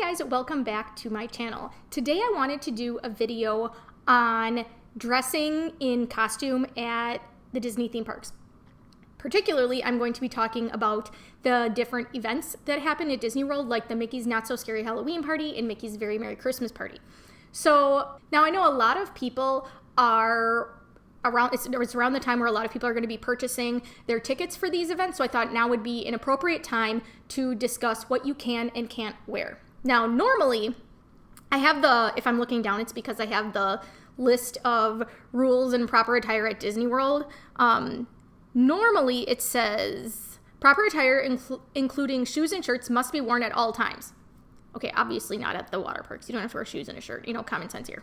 guys, welcome back to my channel. Today I wanted to do a video on dressing in costume at the Disney theme parks. Particularly, I'm going to be talking about the different events that happen at Disney World, like the Mickey's Not So Scary Halloween Party and Mickey's Very Merry Christmas Party. So now I know a lot of people are it's around the time where a lot of people are going to be purchasing their tickets for these events, so I thought now would be an appropriate time to discuss what you can and can't wear. Now, normally, if I'm looking down, it's because I have the list of rules and proper attire at Disney World. Normally, it says, proper attire including shoes and shirts must be worn at all times. Okay, obviously not at the water parks. You don't have to wear shoes and a shirt. Common sense here.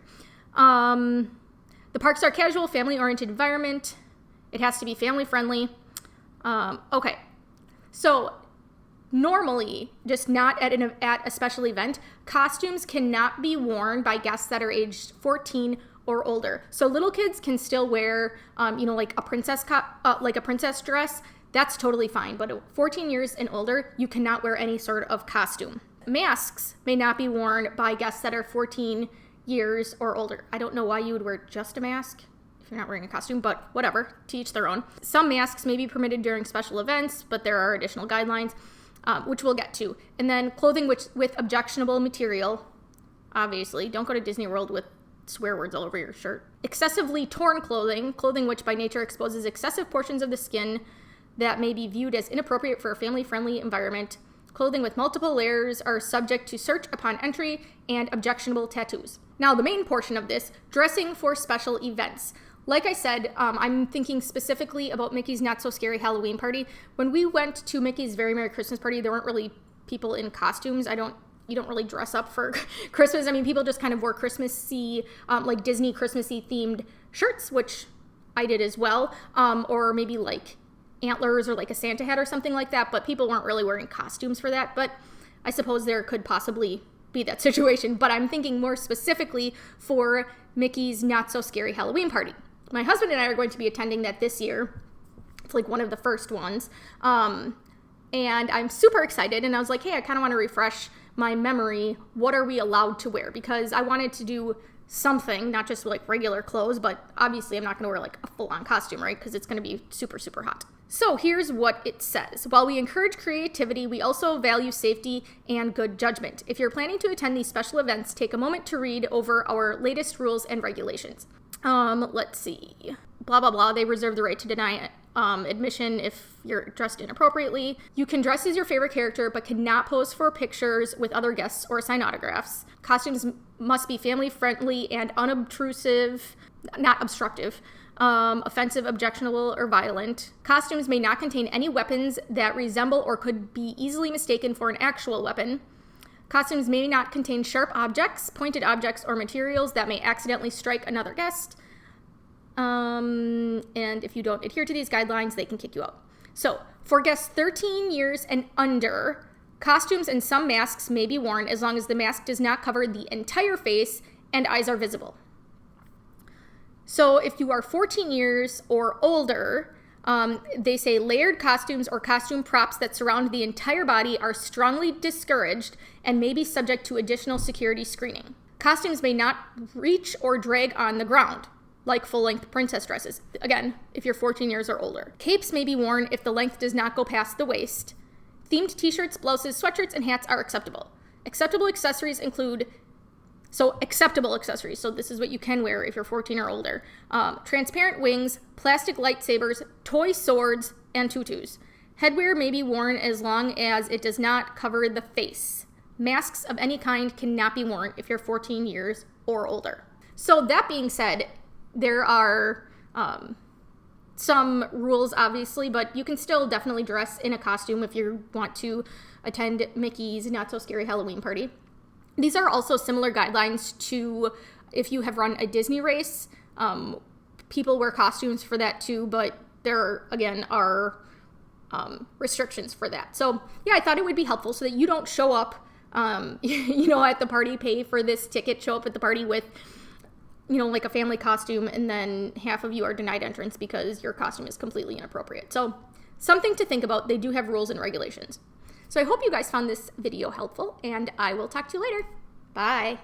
The parks are casual, family-oriented environment. It has to be family-friendly. Okay, so normally, just not at a special event, costumes cannot be worn by guests that are aged 14 or older. So little kids can still wear, like a princess dress. That's totally fine. But at 14 years and older, you cannot wear any sort of costume. Masks may not be worn by guests that are 14 years or older. I don't know why you would wear just a mask if you're not wearing a costume, but whatever, to each their own. Some masks may be permitted during special events, but there are additional guidelines, which we'll get to. And then clothing with objectionable material, obviously. Don't go to Disney World with swear words all over your shirt. Excessively torn clothing which by nature exposes excessive portions of the skin that may be viewed as inappropriate for a family-friendly environment. Clothing with multiple layers are subject to search upon entry, and objectionable tattoos. Now, the main portion of this, dressing for special events. Like I said, I'm thinking specifically about Mickey's Not So Scary Halloween Party. When we went to Mickey's Very Merry Christmas Party, there weren't really people in costumes. You don't really dress up for Christmas. I mean, people just kind of wore Christmassy, like Disney Christmassy themed shirts, which I did as well, or maybe like antlers or like a Santa hat or something like that, but people weren't really wearing costumes for that. But I suppose there could possibly be that situation, but I'm thinking more specifically for Mickey's Not So Scary Halloween Party. My husband and I are going to be attending that this year. It's like one of the first ones. And I'm super excited, and I was like, hey, I kind of want to refresh my memory. What are we allowed to wear? Because I wanted to do something, not just like regular clothes, but obviously I'm not going to wear like a full-on costume, right? Because it's going to be super, super hot. So here's what it says. While we encourage creativity, we also value safety and good judgment. If you're planning to attend these special events, take a moment to read over our latest rules and regulations. Let's see. Blah, blah, blah. They reserve the right to deny admission if you're dressed inappropriately. You can dress as your favorite character, but cannot pose for pictures with other guests or sign autographs. Costumes must be family-friendly and unobtrusive, not obstructive, offensive, objectionable, or violent. Costumes may not contain any weapons that resemble or could be easily mistaken for an actual weapon. Costumes may not contain sharp objects, pointed objects, or materials that may accidentally strike another guest. And if you don't adhere to these guidelines, they can kick you out. So, for guests 13 years and under, costumes and some masks may be worn as long as the mask does not cover the entire face and eyes are visible. So if you are 14 years or older, they say layered costumes or costume props that surround the entire body are strongly discouraged and may be subject to additional security screening. Costumes may not reach or drag on the ground, like full-length princess dresses. Again, if you're 14 years or older. Capes may be worn if the length does not go past the waist. Themed t-shirts, blouses, sweatshirts, and hats are acceptable. Acceptable accessories include acceptable accessories. So this is what you can wear if you're 14 or older. Transparent wings, plastic lightsabers, toy swords, and tutus. Headwear may be worn as long as it does not cover the face. Masks of any kind cannot be worn if you're 14 years or older. So that being said, there are some rules, obviously, but you can still definitely dress in a costume if you want to attend Mickey's Not So Scary Halloween Party. These are also similar guidelines to if you have run a Disney race. People wear costumes for that too, but there, again, are restrictions for that. So, yeah, I thought it would be helpful so that you don't show up, at the party, pay for this ticket, show up at the party with, like a family costume, and then half of you are denied entrance because your costume is completely inappropriate. So, something to think about. They do have rules and regulations. So I hope you guys found this video helpful, and I will talk to you later. Bye.